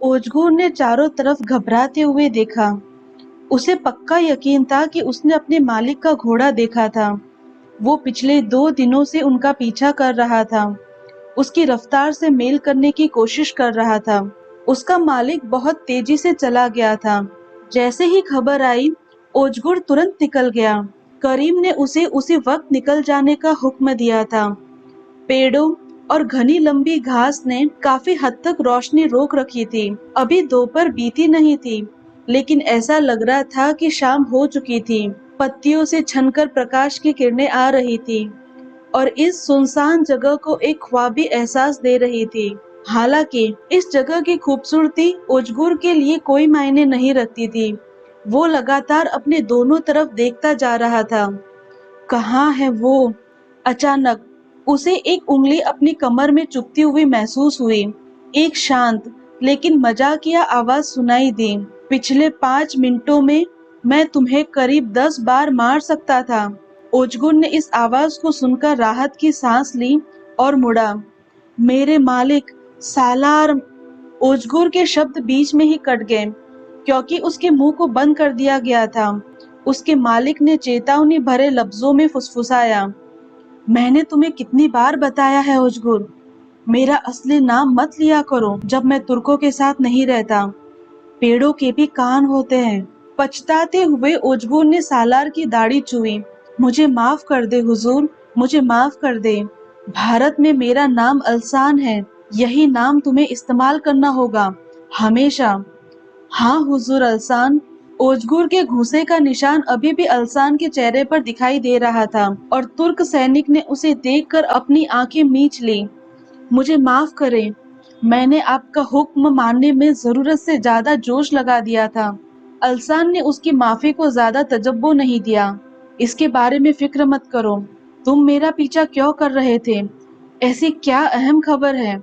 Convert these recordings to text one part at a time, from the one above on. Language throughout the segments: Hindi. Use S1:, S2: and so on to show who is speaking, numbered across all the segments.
S1: ओजगुर ने चारों तरफ घबराते हुए देखा। उसे पक्का यकीन था कि उसने अपने मालिक का घोड़ा देखा था। वो पिछले 2 दिनों से उनका पीछा कर रहा था, उसकी रफ्तार से मेल करने की कोशिश कर रहा था। उसका मालिक बहुत तेजी से चला गया था। जैसे ही खबर आई, ओजगुर तुरंत निकल गया। करीम ने उसे उसी वक्त निकल जाने का हुक्म दिया था। पेड़ों और घनी लंबी घास ने काफी हद तक रोशनी रोक रखी थी। अभी दोपहर बीती नहीं थी, लेकिन ऐसा लग रहा था कि शाम हो चुकी थी। पत्तियों से छनकर प्रकाश की किरणें आ रही थी और इस सुनसान जगह को एक ख्वाबी एहसास दे रही थी। हालांकि इस जगह की खूबसूरती ओजगुर के लिए कोई मायने नहीं रखती थी। वो लगातार अपने दोनों तरफ देखता जा रहा था। कहाँ है वो? अचानक उसे एक उंगली अपनी कमर में चुभती हुई महसूस हुई। एक शांत लेकिन मजाकिया आवाज सुनाई दी। पिछले 5 मिनटों में मैं तुम्हें करीब 10 बार मार सकता था। ओजगुर ने इस आवाज को सुनकर राहत की सांस ली और मुड़ा। मेरे मालिक, सालार। ओजगुर के शब्द बीच में ही कट गए, क्योंकि उसके मुंह को बंद कर दिया गया था। उसके मालिक ने चेतावनी भरे लफ्जों में फुसफुसाया, मैंने तुम्हें कितनी बार बताया है ओजगुर, मेरा असली नाम मत लिया करो जब मैं तुर्कों के साथ नहीं रहता। पेड़ों के भी कान होते हैं। पछताते हुए ओजगुर ने सालार की दाढ़ी छुई। मुझे माफ कर दे हुजूर, मुझे माफ कर दे। भारत में मेरा नाम अल्सान है। यही नाम तुम्हें इस्तेमाल करना होगा, हमेशा। हाँ हुजूर अल्सान। ओजगुर के घूंसे का निशान अभी भी अल्सान के चेहरे पर दिखाई दे रहा था और तुर्क सैनिक ने उसे देखकर अपनी आंखें मीच ली। मुझे माफ करें, मैंने आपका हुक्म मानने में जरूरत से ज्यादा जोश लगा दिया था। अल्सान ने उसकी माफी को ज्यादा तजब्बो नहीं दिया। इसके बारे में फिक्र मत करो। तुम मेरा पीछा क्यों कर रहे थे? ऐसी क्या अहम खबर है?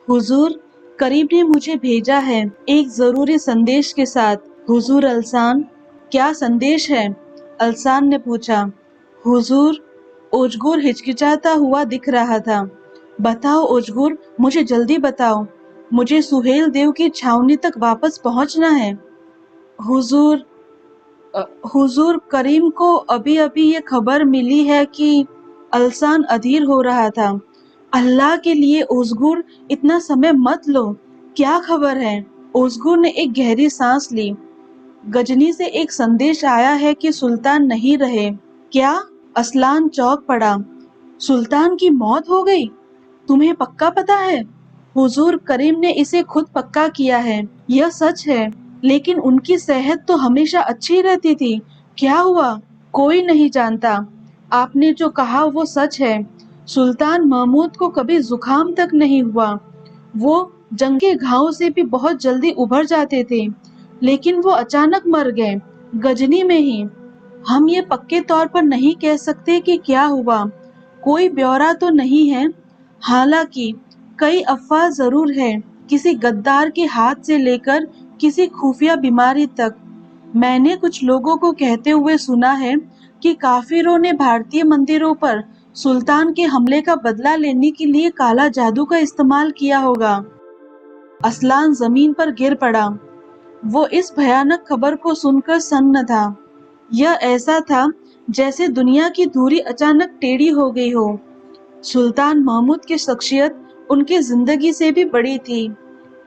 S1: हुजूर, करीब ने मुझे भेजा है एक जरूरी संदेश के साथ। हुजूर अल्सान। क्या संदेश है? अल्सान ने पूछा। हुजूर, ओजगुर हिचकिचाता हुआ दिख रहा था। बताओ ओजगुर, मुझे जल्दी बताओ। मुझे सुहेल देव की छावनी तक वापस पहुंचना है। हुजूर, हुजूर, करीम को अभी अभी ये खबर मिली है कि अल्सान अधीर हो रहा था। अल्लाह के लिए ओजगुर, इतना समय मत लो। क्या खबर है? ओजगुर ने एक गहरी सांस ली। गजनी से एक संदेश आया है कि सुल्तान नहीं रहे। क्या? असलान चौंक पड़ा। सुल्तान की मौत हो गई? तुम्हें पक्का पता है? हुजूर, करीम ने इसे खुद पक्का किया है। यह सच है, लेकिन उनकी सेहत तो हमेशा अच्छी रहती थी। क्या हुआ? कोई नहीं जानता। आपने जो कहा वो सच है। सुल्तान महमूद को कभी जुकाम तक नहीं हुआ। वो जंग के घावों से भी बहुत जल्दी उभर जाते थे, लेकिन वो अचानक मर गए, गजनी में ही। हम ये पक्के तौर पर नहीं कह सकते कि क्या हुआ। कोई ब्यौरा तो नहीं है। हालांकि कई अफवाह जरूर है, किसी गद्दार के हाथ से लेकर किसी खुफिया बीमारी तक। मैंने कुछ लोगों को कहते हुए सुना है कि काफिरों ने भारतीय मंदिरों पर सुल्तान के हमले का बदला लेने के लिए काला जादू का इस्तेमाल किया होगा। असलान जमीन पर गिर पड़ा। वो इस भयानक खबर को सुनकर सन्न था। यह ऐसा था जैसे दुनिया की धुरी अचानक टेढ़ी हो गई हो। सुल्तान महमूद की शख्सियत उनकी जिंदगी से भी बड़ी थी।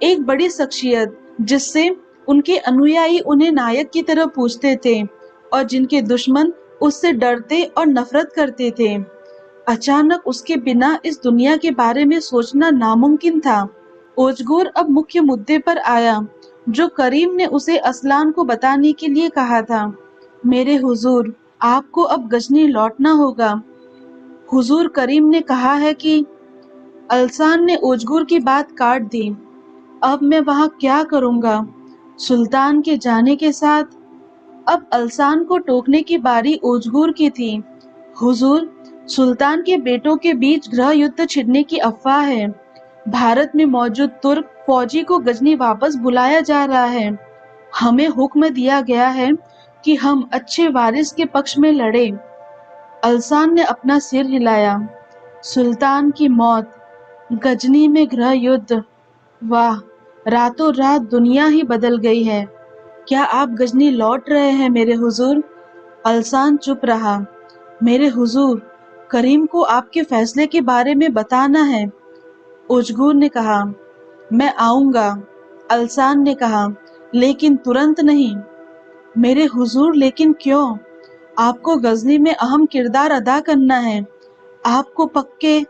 S1: एक बड़ी शख्सियत जिससे उनके अनुयायी उन्हें नायक की तरह पूछते थे और जिनके दुश्मन उससे डरते और नफरत करते थे। अचानक उसके बिना इस दुनिया के बारे में सोचना नामुमकिन था। ओजगुर अब मुख्य मुद्दे पर आया, जो करीम ने उसे असलान को बताने के लिए कहा था। मेरे हुजूर, आपको अब गजनी लौटना होगा। हुजूर, करीम ने कहा है कि अल्सान ने ओजगुर की बात काट दी। अब मैं वहां क्या करूंगा? सुल्तान के जाने के साथ अब अल्सान को टोकने की बारी ओजगुर की थी। हुजूर, सुल्तान के बेटों के बीच गृह युद्ध छिड़ने की अफवाह है। भारत में मौजूद तुर्क फौजी को गजनी वापस बुलाया जा रहा है। हमें हुक्म दिया गया है कि हम अच्छे वारिस के पक्ष में लड़े। अल्सान ने अपना सिर हिलाया। सुल्तान की मौत, गजनी में गृह युद्ध। वाह, रातों रात दुनिया ही बदल गई है। क्या आप गजनी लौट रहे हैं मेरे हुजूर? अल्सान चुप रहा। मेरे हुजूर, करीम को आपके फैसले के बारे में बताना है। उजगुर ने कहा, मैं आऊंगा। अल्सान ने कहा, लेकिन तुरंत नहीं। मेरे हुजूर, लेकिन क्यों? आपको गजनी में अहम किरदार अदा करना है। आपको पक्के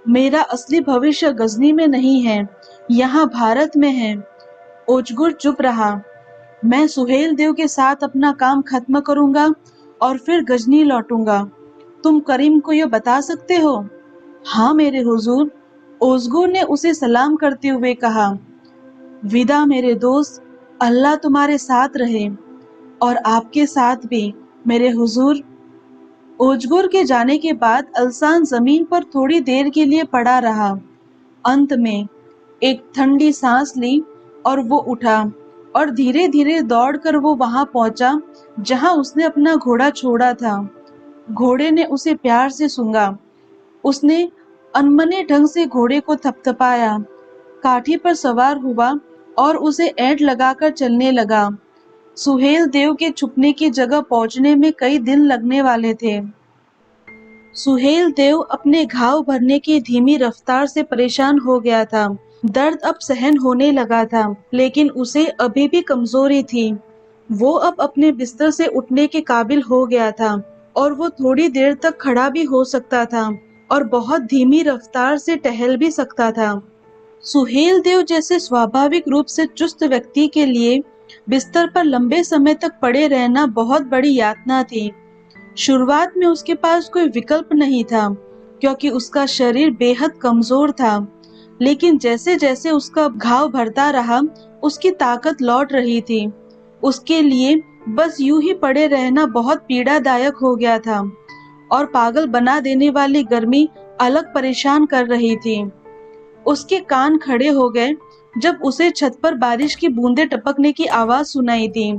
S1: मेरा असली भविष्य गजनी में नहीं है, यहाँ भारत में है। ओजगुर चुप रहा। मैं सुहेल देव के साथ अपना काम खत्म करूंगा और फिर गजनी लौटूंगा। तुम करीम को यह बता सकते हो? हाँ मेरे हुजूर। ओजगुर ने उसे सलाम करते हुए कहा, विदा मेरे दोस्त, अल्लाह तुम्हारे साथ रहे। और आपके साथ भी मेरे हुजूर। ओजगुर के जाने के बाद अल्सान जमीन पर थोड़ी देर के लिए पड़ा रहा। अंत में एक ठंडी सांस ली और वो उठा और धीरे धीरे दौड़कर वो वहां पहुंचा जहां उसने अपना घोड़ा छोड़ा था। घोड़े ने उसे प्यार से सूंघा। उसने अनमने ढंग से घोड़े को थपथपाया, काठी पर सवार हुआ और उसे ऐंठ लगाकर चलने लगा। सुहेल देव के छुपने की जगह पहुंचने में कई दिन लगने वाले थे। सुहेल देव अपने घाव भरने की धीमी रफ्तार से परेशान हो गया था। दर्द अब सहन होने लगा था, लेकिन उसे अभी भी कमजोरी थी। वो अब अपने बिस्तर से उठने के काबिल हो गया था और वो थोड़ी देर तक खड़ा भी हो सकता था और बहुत धीमी रफ्तार से टहल भी सकता था। सुहेल देव जैसे स्वाभाविक रूप से चुस्त व्यक्ति के लिए बिस्तर पर लंबे समय तक पड़े रहना बहुत बड़ी यातना थी। शुरुआत में उसके पास कोई विकल्प नहीं था, क्योंकि उसका शरीर बेहद कमजोर था। लेकिन जैसे जैसे उसका घाव भरता रहा, उसकी ताकत लौट रही थी। उसके लिए बस यूं ही पड़े रहना बहुत पीड़ादायक हो गया था और पागल बना देने वाली गर्मी अलग परेशान कर रही थी। उसके कान खड़े हो गए जब उसे छत पर बारिश की बूंदें टपकने की आवाज सुनाई दी।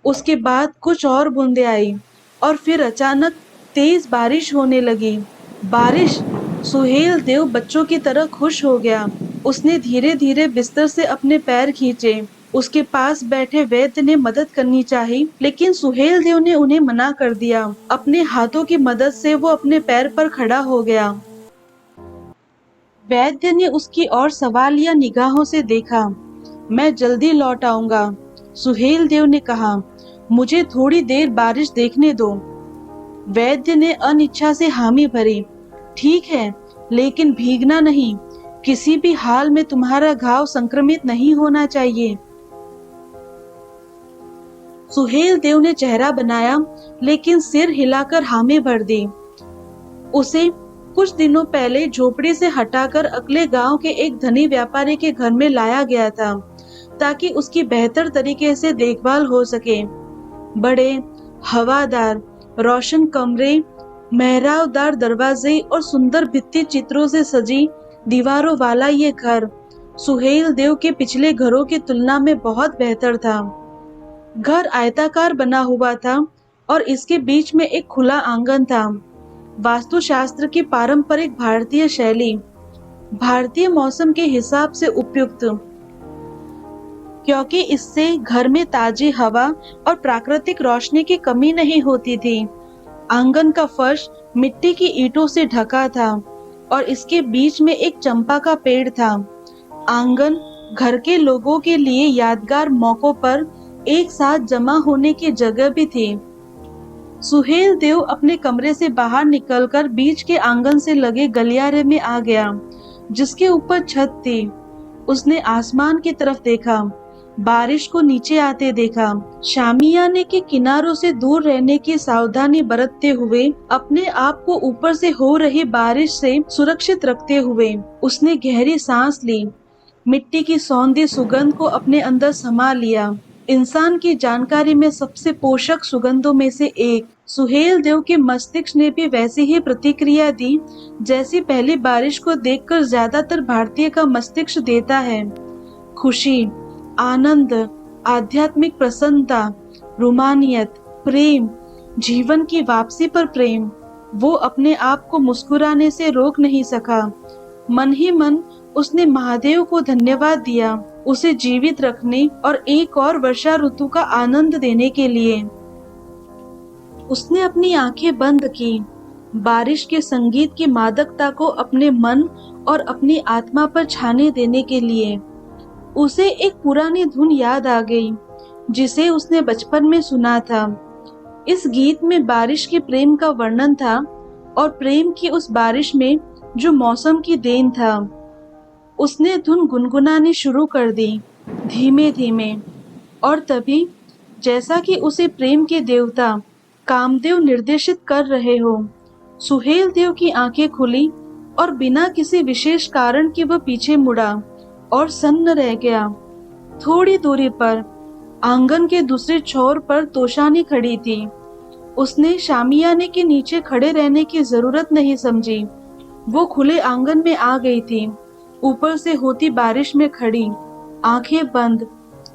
S1: उसके बाद कुछ और बूंदें आई और फिर अचानक तेज बारिश होने लगी। बारिश! सुहेल देव बच्चों की तरह खुश हो गया। उसने धीरे धीरे बिस्तर से अपने पैर खींचे। उसके पास बैठे वैद्य ने मदद करनी चाहिए, लेकिन सुहेल देव ने उन्हें मना कर दिया। अपने हाथों की मदद से वो अपने पैर पर खड़ा हो गया। वैद्य ने उसकी ओर सवालिया निगाहों से देखा। मैं जल्दी लौट आऊंगा, सुहेल देव ने कहा। मुझे थोड़ी देर बारिश देखने दो। वैद्य ने अनिच्छा से हामी भरी। ठीक है, लेकिन भीगना नहीं। किसी भी हाल में तुम्हारा घाव संक्रमित नहीं होना चाहिए। सुहेल देव ने चेहरा बनाया, लेकिन सिर हिलाकर हामी भर दी। उसे कुछ दिनों पहले झोपड़ी से हटाकर अगले गांव के एक धनी व्यापारी के घर में लाया गया था, ताकि उसकी बेहतर तरीके से देखभाल हो सके। बड़े, हवादार, रोशन कमरे, मेहराबदार दरवाजे और सुंदर भित्ति चित्रों से सजी दीवारों वाला ये घर सुहेल देव के पिछले घरों की तुलना में बहुत बेहतर था। घर आयताकार बना हुआ था और इसके बीच में एक खुला आंगन था। वास्तुशास्त्र की पारंपरिक भारतीय शैली, भारतीय मौसम के हिसाब से उपयुक्त, क्योंकि इससे घर में ताजी हवा और प्राकृतिक रोशनी की कमी नहीं होती थी। आंगन का फर्श मिट्टी की ईंटों से ढका था और इसके बीच में एक चंपा का पेड़ था। आंगन घर के लोगों के लिए यादगार मौकों पर एक साथ जमा होने की जगह भी थी। सुहेल देव अपने कमरे से बाहर निकलकर बीच के आंगन से लगे गलियारे में आ गया, जिसके ऊपर छत थी। उसने आसमान की तरफ देखा, बारिश को नीचे आते देखा। शामियाने के किनारों से दूर रहने की सावधानी बरतते हुए, अपने आप को ऊपर से हो रही बारिश से सुरक्षित रखते हुए, उसने गहरी सांस ली, मिट्टी की सौंधी सुगंध को अपने अंदर समा लिया। इंसान की जानकारी में सबसे पोषक सुगंधों में से एक। सुहेल देव के मस्तिष्क ने भी वैसी ही प्रतिक्रिया दी जैसी पहली बारिश को देखकर ज्यादातर भारतीय का मस्तिष्क देता है। खुशी, आनंद, आध्यात्मिक प्रसन्नता, रोमानियत, प्रेम, जीवन की वापसी पर प्रेम। वो अपने आप को मुस्कुराने से रोक नहीं सका। मन ही मन उसने महादेव को धन्यवाद दिया उसे जीवित रखने और एक और वर्षा ऋतु का आनंद देने के लिए। उसने अपनी आंखें बंद की, बारिश के संगीत की मादकता को अपने मन और अपनी आत्मा पर छाने देने के लिए। उसे एक पुरानी धुन याद आ गई जिसे उसने बचपन में सुना था। इस गीत में बारिश के प्रेम का वर्णन था और प्रेम की उस बारिश में जो मौसम की देन था। उसने धुन गुनगुनानी शुरू कर दी, धीमे धीमे। और तभी, जैसा कि उसे प्रेम के देवता कामदेव निर्देशित कर रहे हो, सुहेल देव की आंखें खुली और बिना किसी विशेष कारण के वह पीछे मुड़ा और सन्न रह गया। थोड़ी दूरी पर आंगन के दूसरे छोर पर तोशानी खड़ी थी। उसने शामियाने के नीचे खड़े रहने की जरूरत नहीं समझी। वो खुले आंगन में आ गई थी, ऊपर से होती बारिश में खड़ी, आंखें बंद,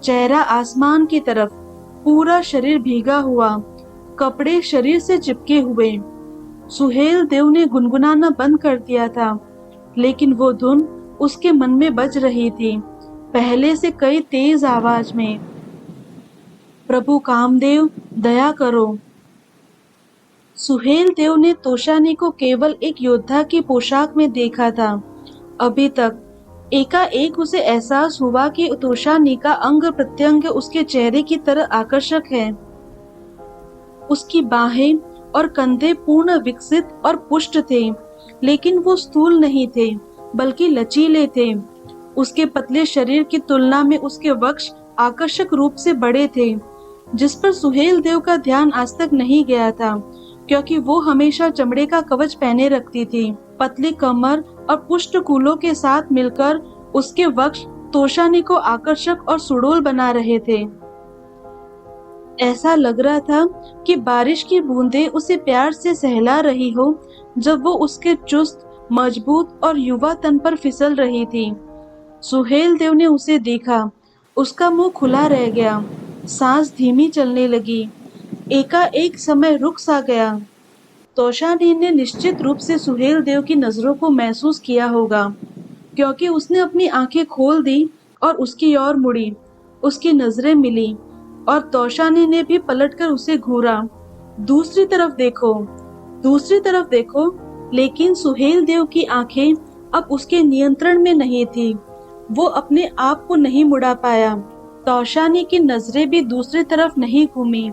S1: चेहरा आसमान की तरफ, पूरा शरीर भीगा हुआ, कपड़े शरीर से चिपके हुए। सुहेल देव ने गुनगुनाना बंद कर दिया था, लेकिन वो धुन उसके मन में बज रही थी, पहले से कई तेज आवाज में। प्रभु कामदेव, दया करो। सुहेल देव ने तोशानी को केवल एक योद्धा की पोशाक में देखा था अभी तक। एकाएक उसे एहसास हुआ कि तोशानी का अंग प्रत्यंग उसके चेहरे की तरह आकर्षक है। उसकी बाहें और कंधे पूर्ण विकसित और पुष्ट थे, लेकिन वो स्थूल नहीं थे, बल्कि लचीले थे। उसके पतले शरीर की तुलना में उसके वक्ष आकर्षक रूप से बड़े थे, जिस पर सुहेल देव का ध्यान आज तक नहीं गया था, क्योंकि वो हमेशा चमड़े का कवच पहने रखती थी। पतली कमर और पुष्ट कूलों के साथ मिलकर उसके वक्ष तोशानी को आकर्षक और सुडौल बना रहे थे। ऐसा लग रहा था कि बारिश की बूंदें उसे प्यार से सहला रही हो जब वो उसके चुस्त, मजबूत और युवा तन पर फिसल रही थी। सुहेल देव ने उसे देखा। उसका मुंह खुला रह गया, सांस धीमी चलने लगी। एकाएक समय रुक सा गया। तोशानी ने निश्चित रूप से सुहेल देव की नजरों को महसूस किया होगा, क्योंकि उसने अपनी आंखें खोल दी और उसकी ओर मुड़ी। उसकी नजरें मिली और तोशानी ने भी पलटकर उसे घूरा। दूसरी तरफ देखो, दूसरी तरफ देखो। लेकिन सुहेल देव की आंखें अब उसके नियंत्रण में नहीं थी। वो अपने आप को नहीं मुड़ा पाया। तोशानी की नजरें भी दूसरी तरफ नहीं घूमी।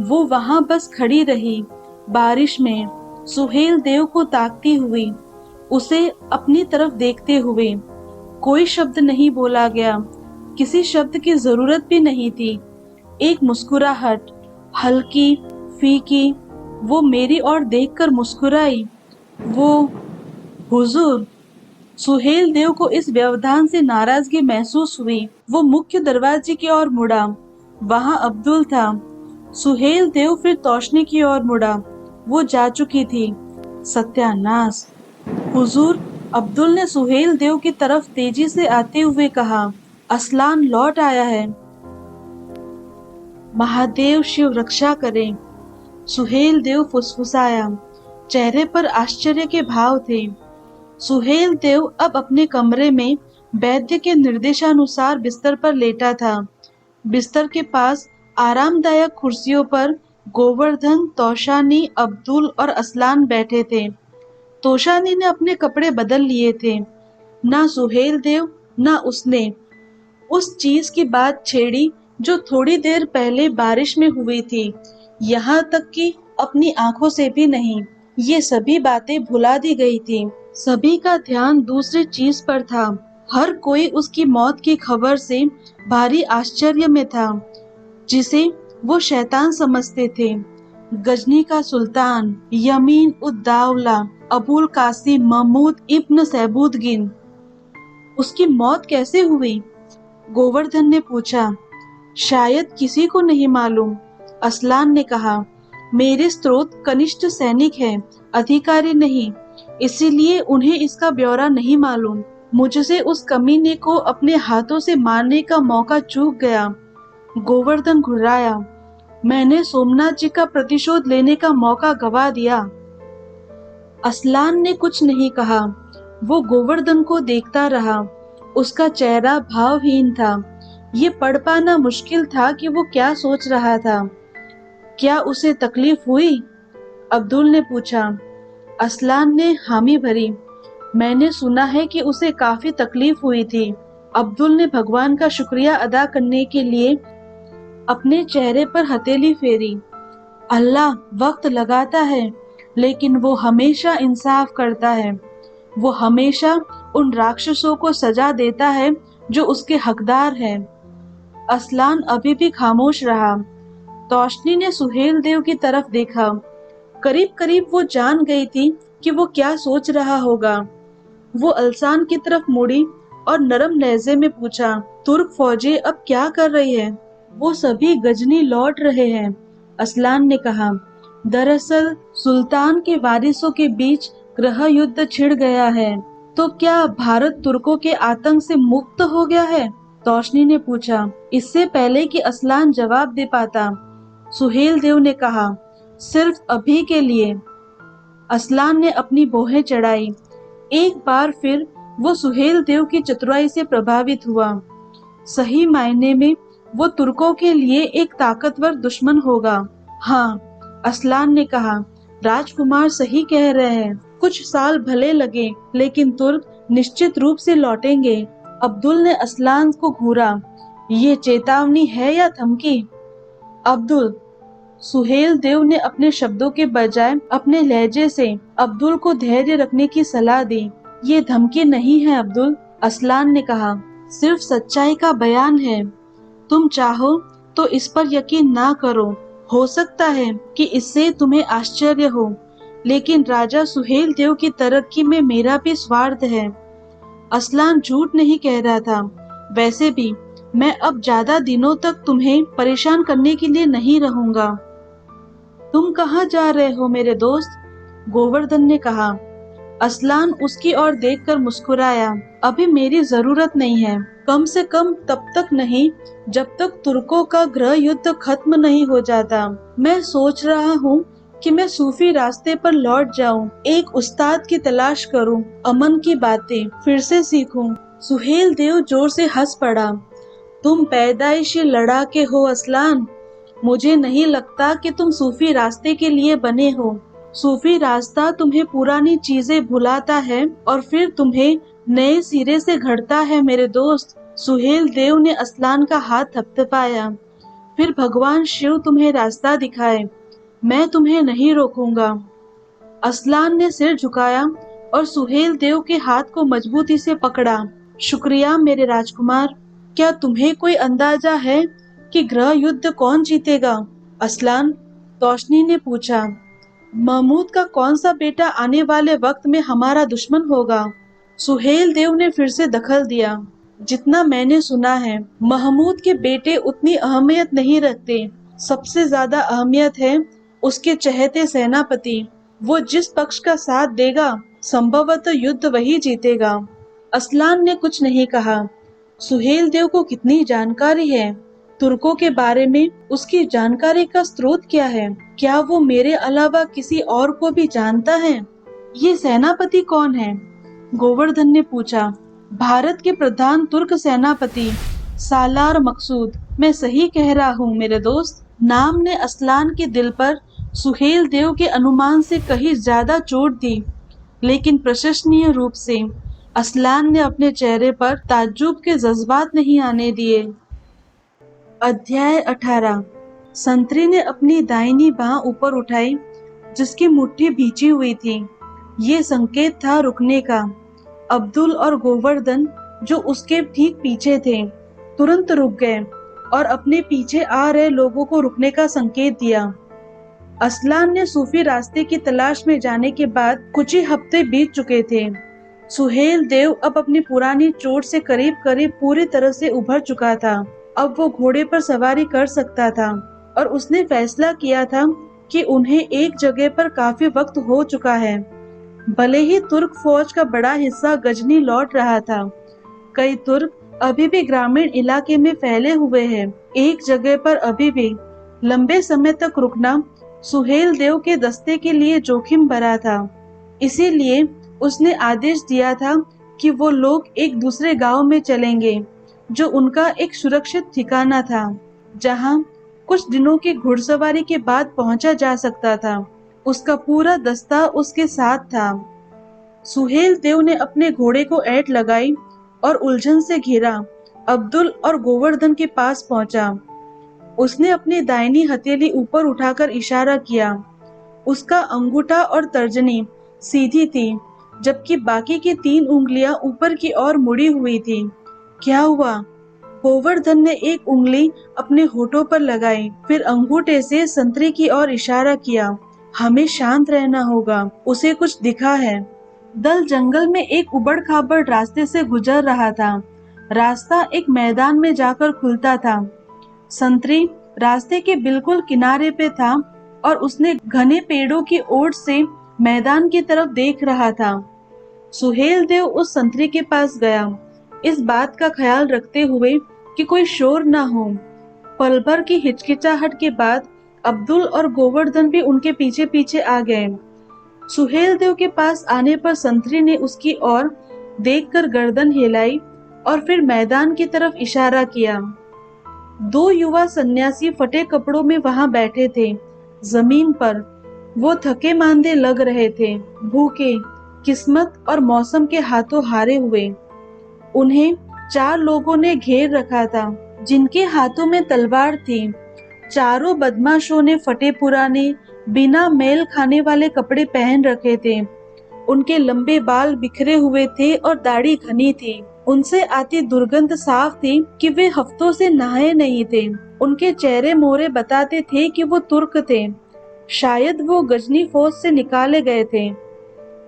S1: वो वहां बस खड़ी रही, बारिश में, सुहेल देव को ताकती हुई, उसे अपनी तरफ देखते हुए। कोई शब्द नहीं बोला गया, किसी शब्द की जरूरत भी नहीं थी। एक मुस्कुराहट, हल्की, फीकी, वो मेरी ओर देखकर मुस्कुराई। वो हुजूर। सुहेल देव को इस व्यवधान से नाराजगी महसूस हुई। वो मुख्य दरवाजे की ओर मुड़ा। वहां अब्दुल था। सुहेल देव फिर तौशनी की ओर मुड़ा। वो जा चुकी थी। सत्यानाश। हुजूर, अब्दुल ने सुहेल देव की तरफ तेजी से आते हुए कहा, असलान लौट आया है। महादेव शिव रक्षा करें। सुहेल देव फुसफुसाया। चेहरे पर आश्चर्य के भाव थे। सुहेल देव अब अपने कमरे में वैद्य के निर्देशानुसार बिस्तर पर लेटा था। बिस्तर के पास आरामदायक कुर्सियों पर गोवर्धन, तौशानी, अब्दुल और असलान बैठे थे। तौशानी ने अपने कपड़े बदल लिए थे। ना सुहेल देव, ना उसने उस चीज की बात छेड़ी जो थोड़ी देर पहले बारिश में हुई थी। यहाँ तक कि अपनी आंखों से भी नहीं। ये सभी बातें भुला दी गई थी। सभी का ध्यान दूसरी चीज पर था। हर कोई उसकी मौत की खबर से भारी आश्चर्य में था, जिसे वो शैतान समझते थे। गजनी का सुल्तान, यमीन उद्दौला, अबुल कासिम महमूद इब्न सैबुद्दीन। उसकी मौत कैसे हुई? गोवर्धन ने पूछा। शायद किसी को नहीं मालूम, असलान ने कहा। मेरे स्रोत कनिष्ठ सैनिक हैं, अधिकारी नहीं, इसीलिए उन्हें इसका ब्यौरा नहीं मालूम। मुझसे उस कमीने को अपने हाथों से मारने का मौका चूक गया। गोवर्धन घुर्राया। मैंने सोमनाथ जी का प्रतिशोध लेने का मौका गवा दिया। असलान ने कुछ नहीं कहा। वो गोवर्धन को देखता रहा उसका चेहरा भावहीन था। ये पढ़ पाना मुश्किल था कि वो क्या सोच रहा था। क्या उसे तकलीफ हुई? अब्दुल ने पूछा। असलान ने हामी भरी। मैंने सुना है कि उसे काफी तकलीफ हुई थी। अब्दुल ने भगवान का शुक्रिया अदा करने के लिए अपने चेहरे पर हथेली फेरी। अल्लाह वक्त लगाता है, लेकिन वो हमेशा इंसाफ करता है। वो हमेशा उन राक्षसों को सजा देता है जो उसके हकदार हैं। असलान अभी भी खामोश रहा। तौशनी ने सुहेल देव की तरफ देखा। करीब करीब वो जान गई थी कि वो क्या सोच रहा होगा। वो अल्सान की तरफ मुड़ी और नरम लहजे में पूछा, तुर्क फौजी अब क्या कर रही है? वो सभी गजनी लौट रहे हैं, असलान ने कहा। दरअसल सुल्तान के वारिसों के बीच गृह युद्ध छिड़ गया है। तो क्या भारत तुर्कों के आतंक से मुक्त हो गया है? तौशनी ने पूछा। इससे पहले कि असलान जवाब दे पाता, सुहेल देव ने कहा, सिर्फ अभी के लिए। असलान ने अपनी भौहें चढ़ाई। एक बार फिर वो सुहेल देव की चतुराई से प्रभावित हुआ। सही मायने में वो तुर्कों के लिए एक ताकतवर दुश्मन होगा। हाँ, असलान ने कहा, राजकुमार सही कह रहे हैं। कुछ साल भले लगे, लेकिन तुर्क निश्चित रूप से लौटेंगे। अब्दुल ने असलान को घूरा। ये चेतावनी है या धमकी? अब्दुल, सुहेल देव ने अपने शब्दों के बजाय अपने लहजे से अब्दुल को धैर्य रखने की सलाह दी। ये धमकी नहीं है अब्दुल, असलान ने कहा, सिर्फ सच्चाई का बयान है। तुम चाहो तो इस पर यकीन ना करो। हो सकता है कि इससे तुम्हें आश्चर्य हो, लेकिन राजा सुहेल देव की तरक्की में मेरा भी स्वार्थ है। असलान झूठ नहीं कह रहा था। वैसे भी मैं अब ज्यादा दिनों तक तुम्हें परेशान करने के लिए नहीं रहूंगा। तुम कहाँ जा रहे हो मेरे दोस्त? गोवर्धन ने कहा। असलान उसकी ओर देखकर मुस्कुराया। अभी मेरी जरूरत नहीं है, कम से कम तब तक नहीं जब तक तुर्कों का गृह युद्ध खत्म नहीं हो जाता। मैं सोच रहा हूँ कि मैं सूफी रास्ते पर लौट जाऊं, एक उस्ताद की तलाश करूं, अमन की बातें फिर से सीखूं। सुहेल देव जोर से हंस पड़ा। तुम पैदाइशी लड़ाके हो असलान। मुझे नहीं लगता कि तुम सूफी रास्ते के लिए बने हो। सूफी रास्ता तुम्हें पुरानी चीजें भुलाता है और फिर तुम्हें नए सिरे से घड़ता है मेरे दोस्त। सुहेल देव ने असलान का हाथ थपथपाया। फिर भगवान शिव तुम्हें रास्ता दिखाए, मैं तुम्हें नहीं रोकूंगा। असलान ने सिर झुकाया और सुहेल देव के हाथ को मजबूती से पकड़ा। शुक्रिया मेरे राजकुमार। क्या तुम्हें कोई अंदाजा है कि गृह युद्ध कौन जीतेगा? असलान, तौशनी ने पूछा। महमूद का कौन सा बेटा आने वाले वक्त में हमारा दुश्मन होगा? सुहेल देव ने फिर से दखल दिया। जितना मैंने सुना है, महमूद के बेटे उतनी अहमियत नहीं रखते। सबसे ज्यादा अहमियत है उसके चहेते सेनापति। वो जिस पक्ष का साथ देगा, संभवतः युद्ध वही जीतेगा। असलान ने कुछ नहीं कहा। सुहेल देव को कितनी जानकारी है तुर्कों के बारे में? उसकी जानकारी का स्रोत क्या है? क्या वो मेरे अलावा किसी और को भी जानता है? ये सेनापति कौन है? गोवर्धन ने पूछा। भारत के प्रधान तुर्क सेनापति सालार मकसूद। मैं सही कह रहा हूँ मेरे दोस्त? नाम ने असलान के दिल पर सुहेल देव के अनुमान से कहीं ज्यादा चोट दी, लेकिन प्रशंसनीय रूप से। असलान ने अपने चेहरे पर ताज्जुब के जज्बात नहीं आने दिए। अध्याय 18। संतरी ने अपनी दाहिनी बाह ऊपर उठाई, जिसकी मुट्ठी भींची हुई थी। ये संकेत था रुकने का। अब्दुल और गोवर्धन, जो उसके ठीक पीछे थे, तुरंत रुक गए और अपने पीछे आ रहे लोगों को रुकने का संकेत दिया। असलान ने सूफी रास्ते की तलाश में जाने के बाद कुछ ही हफ्ते बीत चुके थे। सुहेल देव अब अपनी पुरानी चोट से करीब करीब पूरी तरह से उभर चुका था। अब वो घोड़े पर सवारी कर सकता था और उसने फैसला किया था कि उन्हें एक जगह पर काफी वक्त हो चुका है। भले ही तुर्क फौज का बड़ा हिस्सा गजनी लौट रहा था, कई तुर्क अभी भी ग्रामीण इलाके में फैले हुए हैं। एक जगह पर अभी भी लंबे समय तक रुकना सुहेल देव के दस्ते के लिए जोखिम भरा था। इसीलिए उसने आदेश दिया था कि वो लोग एक दूसरे गांव में चलेंगे, जो उनका एक सुरक्षित ठिकाना था, जहां कुछ दिनों की घुड़सवारी के बाद पहुंचा जा सकता था। उसका पूरा दस्ता उसके साथ था। सुहेल देव ने अपने घोड़े को ऐंठ लगाई और उलझन से घिरा अब्दुल और गोवर्धन के पास पहुंचा। उसने अपनी दाहिनी हथेली ऊपर उठाकर इशारा किया। उसका अंगूठा और तर्जनी सीधी थी, जबकि बाकी की 3 उंगलियां ऊपर की ओर मुड़ी हुई थी। क्या हुआ? गोवर्धन ने एक उंगली अपने होठों पर लगाई, फिर अंगूठे से संतरी की ओर इशारा किया। हमें शांत रहना होगा, उसे कुछ दिखा है। दल जंगल में एक उबड़ खाबड़ रास्ते से गुजर रहा था। रास्ता एक मैदान में जाकर खुलता था। संतरी रास्ते के बिल्कुल किनारे पे था और उसने घने पेड़ों की ओट से मैदान की तरफ देख रहा था। सुहेल देव उस संतरी के पास गया, इस बात का ख्याल रखते हुए कि कोई शोर न हो। पल भर की हिचकिचाहट के बाद अब्दुल और गोवर्धन भी उनके पीछे पीछे आ गए। सुहेल देव के पास आने पर संतरी ने उसकी ओर देखकर गर्दन हिलाई और फिर मैदान की तरफ इशारा किया। 2 युवा सन्यासी फटे कपड़ों में वहां बैठे थे, जमीन पर। वो थके मांदे लग रहे थे, भूखे, किस्मत और मौसम के हाथों हारे हुए। उन्हें 4 लोगों ने घेर रखा था, जिनके हाथों में तलवार थी। चारों बदमाशों ने फटे पुराने, बिना मेल खाने वाले कपड़े पहन रखे थे। उनके लंबे बाल बिखरे हुए थे और दाढ़ी घनी थी। उनसे आती दुर्गंध साफ थी कि वे हफ्तों से नहाए नहीं थे। उनके चेहरे मोहरे बताते थे कि वो तुर्क थे। शायद वो गजनी फौज से निकाले गए थे।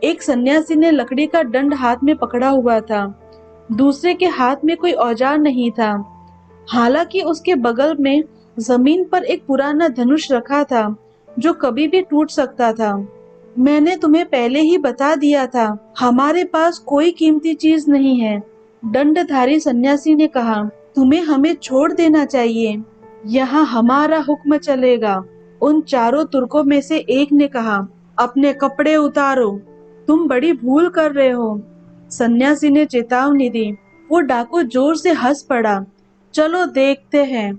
S1: एक सन्यासी ने लकड़ी का डंड हाथ में पकड़ा हुआ था। दूसरे के हाथ में कोई औजार नहीं था। हालांकि उसके बगल में जमीन पर एक पुराना धनुष रखा था, जो कभी भी टूट सकता था। मैंने तुम्हें पहले ही बता दिया था, हमारे पास कोई कीमती चीज नहीं है, दंडधारी सन्यासी ने कहा। तुम्हें हमें छोड़ देना चाहिए, यहाँ हमारा हुक्म चलेगा। उन 4 तुर्कों में से एक ने कहा, अपने कपड़े उतारो, तुम बड़ी भूल कर रहे हो। सन्यासी ने चेतावनी दी। वो डाकू जोर से हंस पड़ा। चलो देखते हैं,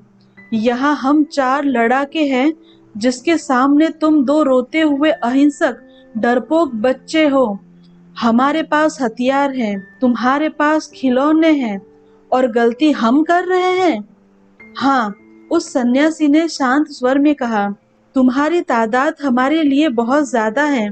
S1: यहाँ हम 4 लड़ाके हैं, जिसके सामने तुम 2 रोते हुए अहिंसक डरपोक बच्चे हो। हमारे पास हथियार हैं, तुम्हारे पास खिलौने हैं, और गलती हम कर रहे हैं। हाँ, उस सन्यासी ने शांत स्वर में कहा, तुम्हारी तादाद हमारे लिए बहुत ज्यादा है।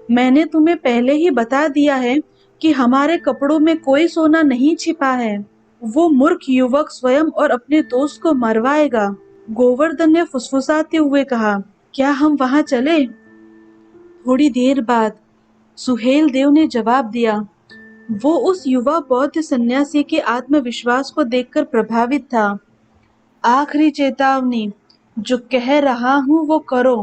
S1: मैंने तुम्हें पहले ही बता दिया है कि हमारे कपड़ों में कोई सोना नहीं छिपा है। वो मूर्ख युवक स्वयं और अपने दोस्त को मरवाएगा। गोवर्धन ने फुसफुसाते हुए कहा, क्या हम वहां चले? थोड़ी देर बाद सुहेल देव ने जवाब दिया। वो उस युवा बौद्ध सन्यासी के आत्मविश्वास को देखकर प्रभावित था। आखिरी चेतावनी, जो कह रहा हूँ वो करो।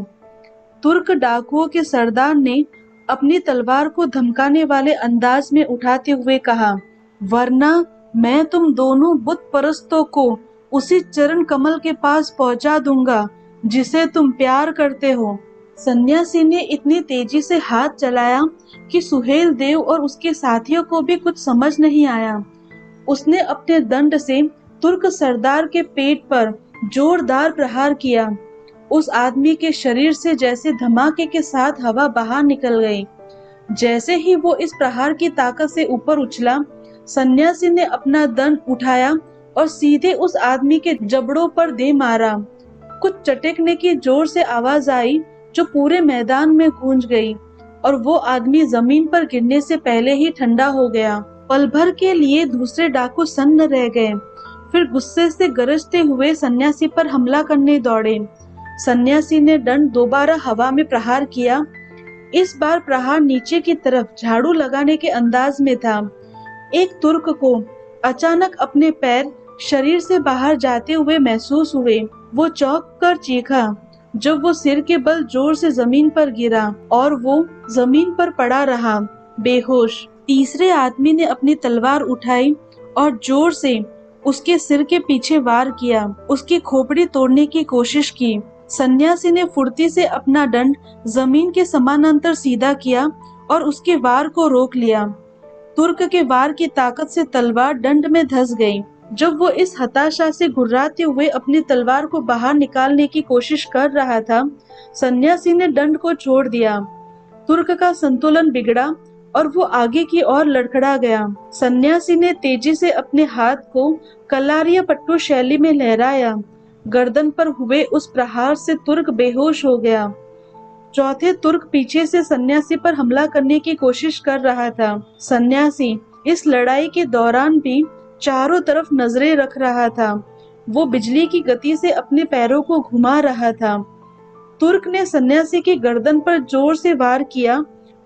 S1: तुर्क डाकुओं के सरदार ने अपनी तलवार को धमकाने वाले अंदाज में उठाते हुए कहा, वरना मैं तुम दोनों बुत परस्तों को उसी चरण कमल के पास पहुंचा दूंगा जिसे तुम प्यार करते हो। सन्यासी ने इतनी तेजी से हाथ चलाया कि सुहेल देव और उसके साथियों को भी कुछ समझ नहीं आया। उसने अपने दंड से तुर्क सरदार के पेट पर जोरदार प्रहार किया। उस आदमी के शरीर से जैसे धमाके के साथ हवा बाहर निकल गई। जैसे ही वो इस प्रहार की ताकत से ऊपर उछला, सन्यासी ने अपना दंड उठाया और सीधे उस आदमी के जबड़ों पर दे मारा। कुछ चटकने की जोर से आवाज आई जो पूरे मैदान में गूंज गई, और वो आदमी जमीन पर गिरने से पहले ही ठंडा हो गया। पल भर के लिए दूसरे डाकू सन्न रह गए, फिर गुस्से से गरजते हुए सन्यासी पर हमला करने दौड़े। सन्यासी ने दंड दोबारा हवा में प्रहार किया। इस बार प्रहार नीचे की तरफ झाड़ू लगाने के अंदाज में था। एक तुर्क को अचानक अपने पैर शरीर से बाहर जाते हुए महसूस हुए। वो चौंक कर चीखा जब वो सिर के बल जोर से जमीन पर गिरा, और वो जमीन पर पड़ा रहा, बेहोश। तीसरे आदमी ने अपनी तलवार उठाई और जोर से उसके सिर के पीछे वार किया, उसकी खोपड़ी तोड़ने की कोशिश की। सन्यासी ने फुर्ती से अपना दंड जमीन के समानांतर सीधा किया और उसके वार को रोक लिया। तुर्क के वार की ताकत से तलवार दंड में धंस गई। जब वो इस हताशा से घुर्राते हुए अपनी तलवार को बाहर निकालने की कोशिश कर रहा था, सन्यासी ने दंड को छोड़ दिया। तुर्क का संतुलन बिगड़ा और वो आगे की ओर लड़खड़ा गया। सन्यासी ने तेजी से अपने हाथ को कलारिया पट्टू शैली में लहराया। गर्दन पर हुए उस प्रहार से तुर्क बेहोश हो गया। चौथे तुर्क पीछे से सन्यासी पर हमला करने की कोशिश कर रहा था। सन्यासी इस लड़ाई के दौरान भी चारों तरफ नजरें रख रहा था। वो बिजली की गति से अपने पैरों को घुमा रहा था। तुर्क ने सन्यासी की गर्दन पर जोर से वार किया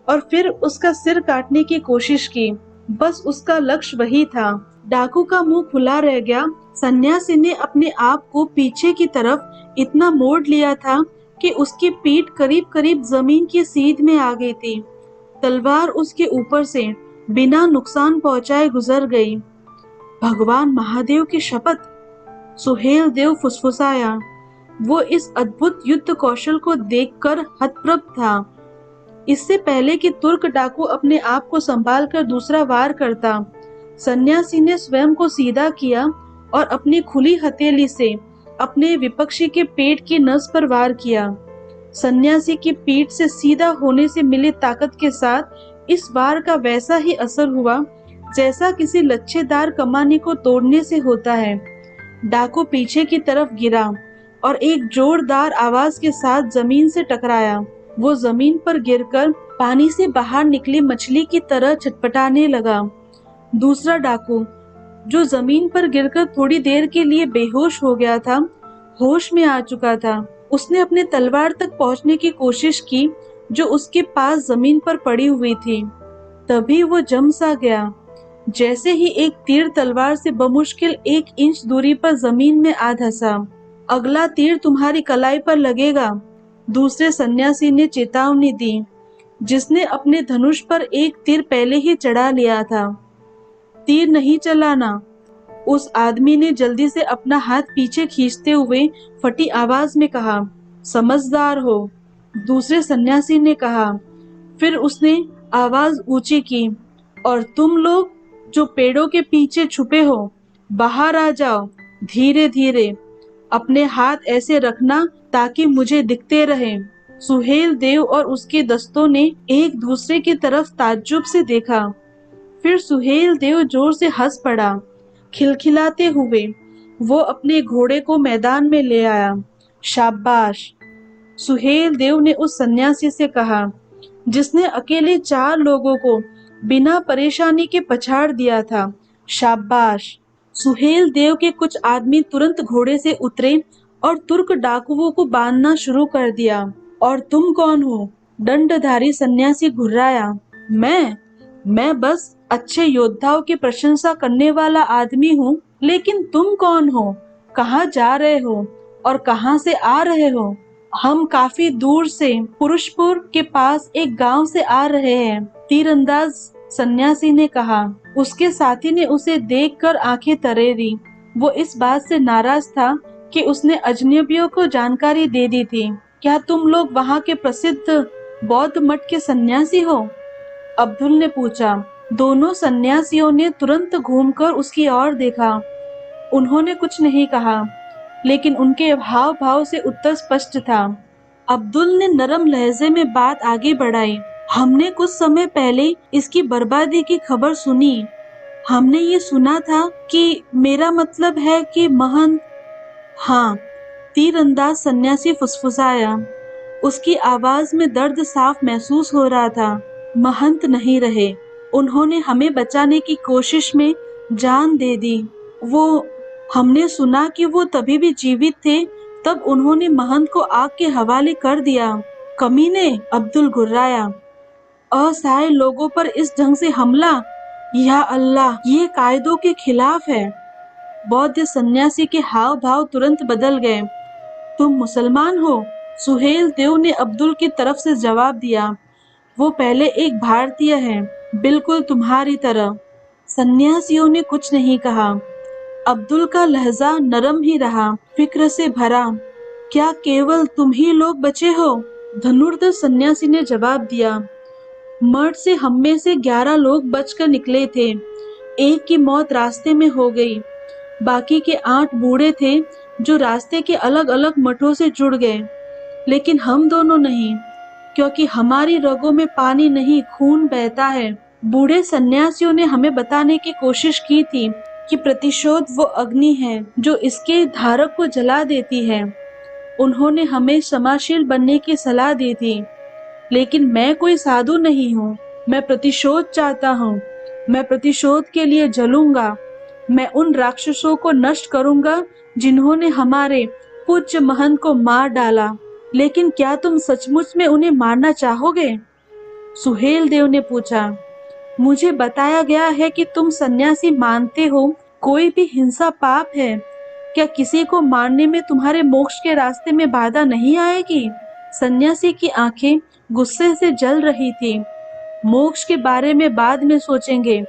S1: और फिर उसका सिर काटने की कोशिश की। बस उसका लक्ष्य वही था। डाकू का मुंह खुला रह गया। सन्यासी ने अपने आप को पीछे की तरफ इतना मोड़ लिया था कि उसकी पीठ करीब करीब जमीन की सीध में आ गई थी। तलवार उसके ऊपर से बिना नुकसान पहुंचाए गुजर गई। भगवान महादेव की शपथ, सुहेल देव फुसफुसाया। वो इस अद्भुत युद्ध कौशल को देखकर हतप्रभ था। इससे पहले कि तुर्क डाकू अपने आप को संभाल कर दूसरा वार करता, सन्यासी ने स्वयं को सीधा किया और अपनी खुली हथेली से अपने विपक्षी के पेट की नस पर वार किया। सन्यासी की पीठ से सीधा होने से मिली ताकत के साथ इस वार का वैसा ही असर हुआ जैसा किसी लच्छेदार कमानी को तोड़ने से होता है। डाकू पीछे की तरफ गिरा और एक जोरदार आवाज के साथ जमीन से टकराया। वो जमीन पर गिरकर पानी से बाहर निकली मछली की तरह छटपटाने लगा। दूसरा डाकू, जो जमीन पर गिरकर थोड़ी देर के लिए बेहोश हो गया था, होश में आ चुका था। उसने अपने तलवार तक पहुंचने की कोशिश की जो उसके पास जमीन पर पड़ी हुई थी। तभी वो जम सा गया। जैसे ही एक तीर तलवार से बमुश्किल 1 इंच दूरी पर जमीन में आ धंसा। अगला तीर तुम्हारी कलाई पर लगेगा, दूसरे सन्यासी ने चेतावनी दी, जिसने अपने धनुष पर एक तीर पहले ही चढ़ा लिया था। तीर नहीं चलाना, उस आदमी ने जल्दी से अपना हाथ पीछे खींचते हुए फटी आवाज में कहा। समझदार हो, दूसरे सन्यासी ने कहा। फिर उसने आवाज ऊंची की, और तुम लोग जो पेड़ों के पीछे छुपे हो, बाहर आ जाओ। धीरे धीरे अपने हाथ ऐसे रखना ताकि मुझे दिखते रहें। सुहेल देव और उसके दस्तों ने एक दूसरे की तरफ ताज्जुब से देखा। फिर सुहेल देव जोर से हंस पड़ा। खिलखिलाते हुए वो अपने घोड़े को मैदान में ले आया। शाबाश, सुहेल देव ने उस सन्यासी से कहा, जिसने अकेले 4 लोगों को बिना परेशानी के पछाड़ दिया था। शाबाश। सुहेल देव के कुछ आदमी तुरंत घोड़े से उतरे और तुर्क डाकुओं को बांधना शुरू कर दिया। और तुम कौन हो? दंडधारी सन्यासी घुर्राया। मैं बस अच्छे योद्धाओं की प्रशंसा करने वाला आदमी हूँ। लेकिन तुम कौन हो? कहाँ जा रहे हो और कहाँ से आ रहे हो? हम काफी दूर से पुरुषपुर के पास एक गांव से आ रहे हैं, तीरंदाज सन्यासी ने कहा। उसके साथी ने उसे देखकर आंखें तरेरी। वो इस बात से नाराज था कि उसने अजनबियों को जानकारी दे दी थी। क्या तुम लोग वहाँ के प्रसिद्ध बौद्ध मठ के सन्यासी हो? अब्दुल ने पूछा। दोनों सन्यासियों ने तुरंत घूमकर उसकी ओर देखा। उन्होंने कुछ नहीं कहा, लेकिन उनके हाव भाव से उत्तर स्पष्ट था। अब्दुल ने नरम लहजे में बात आगे बढ़ाई। हमने कुछ समय पहले इसकी बर्बादी की खबर सुनी। हमने ये सुना था कि, मेरा मतलब है कि महंत। हाँ, तीरंदाज सन्यासी फुसफुसाया। उसकी आवाज में दर्द साफ महसूस हो रहा था। महंत नहीं रहे। उन्होंने हमें बचाने की कोशिश में जान दे दी। हमने सुना कि वो तभी भी जीवित थे, तब उन्होंने महंत को आग के हवाले कर दिया। कमीने, अब्दुल घुर्राया। असहाय लोगों पर इस ढंग से हमला, या अल्लाह, ये कायदों के खिलाफ है। बौद्ध सन्यासी के हाव भाव तुरंत बदल गए। तुम मुसलमान हो? सुहेल देव ने अब्दुल की तरफ से जवाब दिया। वो पहले एक भारतीय है, बिल्कुल तुम्हारी तरह। सन्यासियों ने कुछ नहीं कहा। अब्दुल का लहजा नरम ही रहा, फिक्र से भरा। क्या केवल तुम ही लोग बचे हो? धनुर्धर सन्यासी ने जवाब दिया। मठ से हम में से 11 लोग बचकर निकले थे। एक की मौत रास्ते में हो गई। बाकी के 8 बूढ़े थे जो रास्ते के अलग अलग मठों से जुड़ गए, लेकिन हम दोनों नहीं, क्योंकि हमारी रगों में पानी नहीं खून बहता है। बूढ़े सन्यासियों ने हमें बताने की कोशिश की थी कि प्रतिशोध वो अग्नि है जो इसके धारक को जला देती है। उन्होंने हमें क्षमाशील बनने की सलाह दी थी, लेकिन मैं कोई साधु नहीं हूँ। मैं प्रतिशोध चाहता हूँ। मैं प्रतिशोध के लिए जलूंगा। मैं उन राक्षसों को नष्ट करूंगा जिन्होंने हमारे पूज्य महंत को मार डाला। लेकिन क्या तुम सचमुच में उन्हें मारना चाहोगे? सुहेल देव ने पूछा। मुझे बताया गया है कि तुम सन्यासी मानते हो कोई भी हिंसा पाप है। क्या किसी को मारने में तुम्हारे मोक्ष के रास्ते में बाधा नहीं आएगी? सन्यासी की आंखें गुस्से से जल रही थी। मोक्ष के बारे में बाद में सोचेंगे,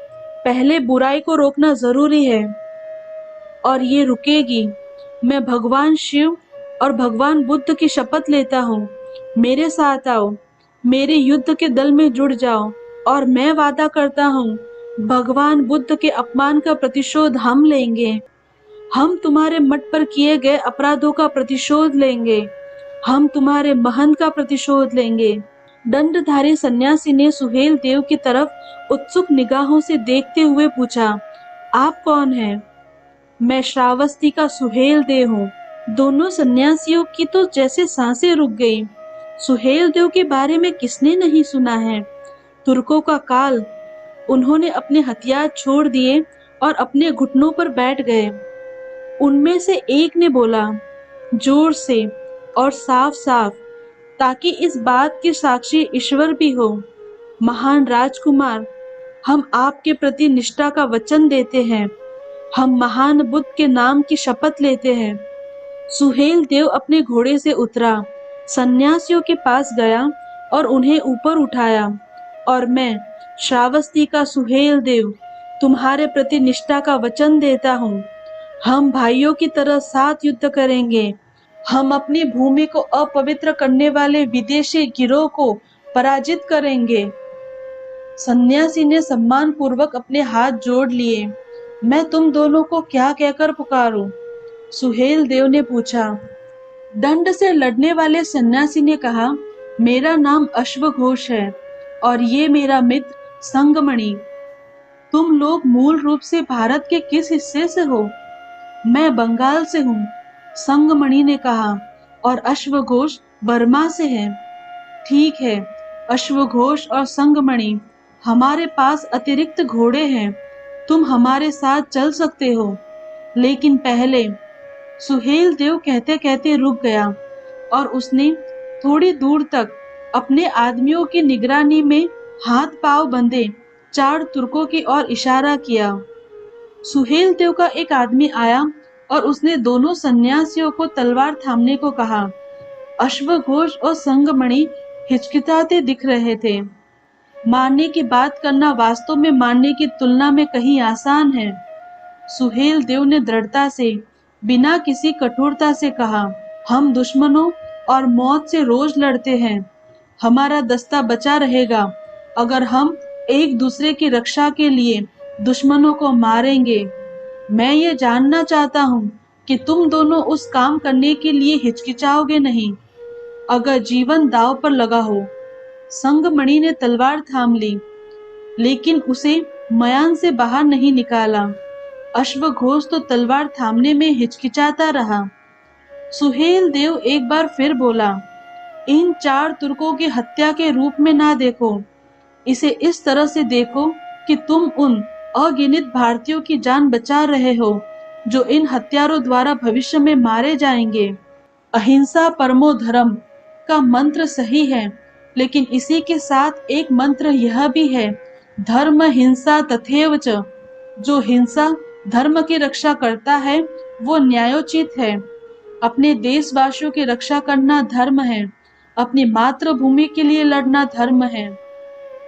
S1: पहले बुराई को रोकना जरूरी है, और ये रुकेगी। मैं भगवान शिव और भगवान बुद्ध की शपथ लेता हूँ। मेरे साथ आओ, मेरे युद्ध के दल में जुड़ जाओ, और मैं वादा करता हूँ भगवान बुद्ध के अपमान का प्रतिशोध हम लेंगे। हम तुम्हारे मठ पर किए गए अपराधों का प्रतिशोध लेंगे। हम तुम्हारे महंत का प्रतिशोध लेंगे। दंडधारी सन्यासी ने सुहेल देव की तरफ उत्सुक निगाहों से देखते हुए पूछा, आप कौन हैं? मैं श्रावस्ती का सुहेल देव हूँ। दोनों सन्यासियों की तो जैसे सांसें रुक गई। सुहेल देव के बारे में किसने नहीं सुना है? तुर्कों का काल। उन्होंने अपने हथियार छोड़ दिए और अपने घुटनों पर बैठ गए। उनमें से एक ने बोला, जोर से और साफ साफ, ताकि इस बात की साक्षी ईश्वर भी हो। महान राजकुमार, हम आपके प्रति निष्ठा का वचन देते हैं। हम महान बुद्ध के नाम की शपथ लेते हैं। सुहेल देव अपने घोड़े से उतरा, सन्यासियों के पास गया और उन्हें ऊपर उठाया। और मैं, श्रावस्ती का सुहेल देव, तुम्हारे प्रति निष्ठा का वचन देता हूँ। हम भाइयों की तरह साथ युद्ध करेंगे। हम अपनी भूमि को अपवित्र करने वाले विदेशी गिरोह को पराजित करेंगे। सन्यासी ने सम्मान पूर्वक अपने हाथ जोड़ लिए। मैं तुम दोनों को क्या कहकर पुकारूं? सुहेल देव ने पूछा। दंड से लड़ने वाले सन्यासी ने कहा, मेरा नाम अश्वघोष है और ये मेरा मित्र संगमणि। तुम लोग मूल रूप से भारत के किस हिस्से से हो? मैं बंगाल से हूँ, संगमणि ने कहा, और अश्वघोष बर्मा से है। ठीक है, अश्वघोष और संगमणि, हमारे पास अतिरिक्त घोड़े हैं। तुम हमारे साथ चल सकते हो, लेकिन पहले। सुहेल देव कहते कहते रुक गया और उसने थोड़ी दूर तक अपने आदमियों की निगरानी में हाथ पांव बंधे 4 तुर्कों की ओर इशारा किया। सुहेल देव का एक आदमी आया और उसने दोनों सन्यासियों को तलवार थामने को कहा। अश्वघोष और संगमणि हिचकिचाते दिख रहे थे। मारने की बात करना वास्तव में मारने की तुलना में कहीं आसान है। सुहेल देव ने दृढ़ता से, बिना किसी कठोरता से कहा, हम दुश्मनों और मौत से रोज लड़ते हैं। हमारा दस्ता बचा रहेगा अगर हम एक दूसरे की रक्षा के लिए दुश्मनों को मारेंगे। मैं ये जानना चाहता हूँ कि तुम दोनों उस काम करने के लिए हिचकिचाओगे नहीं, अगर जीवन दांव पर लगा हो। संगमणि ने तलवार थाम ली, लेकिन उसे मयान से बाहर नहीं निकाला। अश्वघोष तो तलवार थामने में हिचकिचाता रहा। सुहेल देव एक बार फिर बोला, इन 4 तुर्कों की हत्या के रूप में ना देखो, इसे इस तरह से देखो कि तुम उन अगिनत भारतीयों की जान बचा रहे हो जो इन हत्यारों द्वारा भविष्य में मारे जाएंगे। अहिंसा परमो धर्म का मंत्र सही है, लेकिन इसी के साथ एक मंत्र यह भी है, धर्म हिंसा तथैव च। जो हिंसा धर्म की रक्षा करता है वो न्यायोचित है। अपने देशवासियों की रक्षा करना धर्म है। अपनी मातृभूमि के लिए लड़ना धर्म है।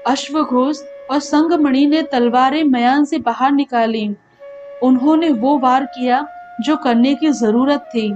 S1: अश्वघोष और संगमणि ने तलवारें मयान से बाहर निकाली। उन्होंने वो वार किया जो करने की जरूरत थी।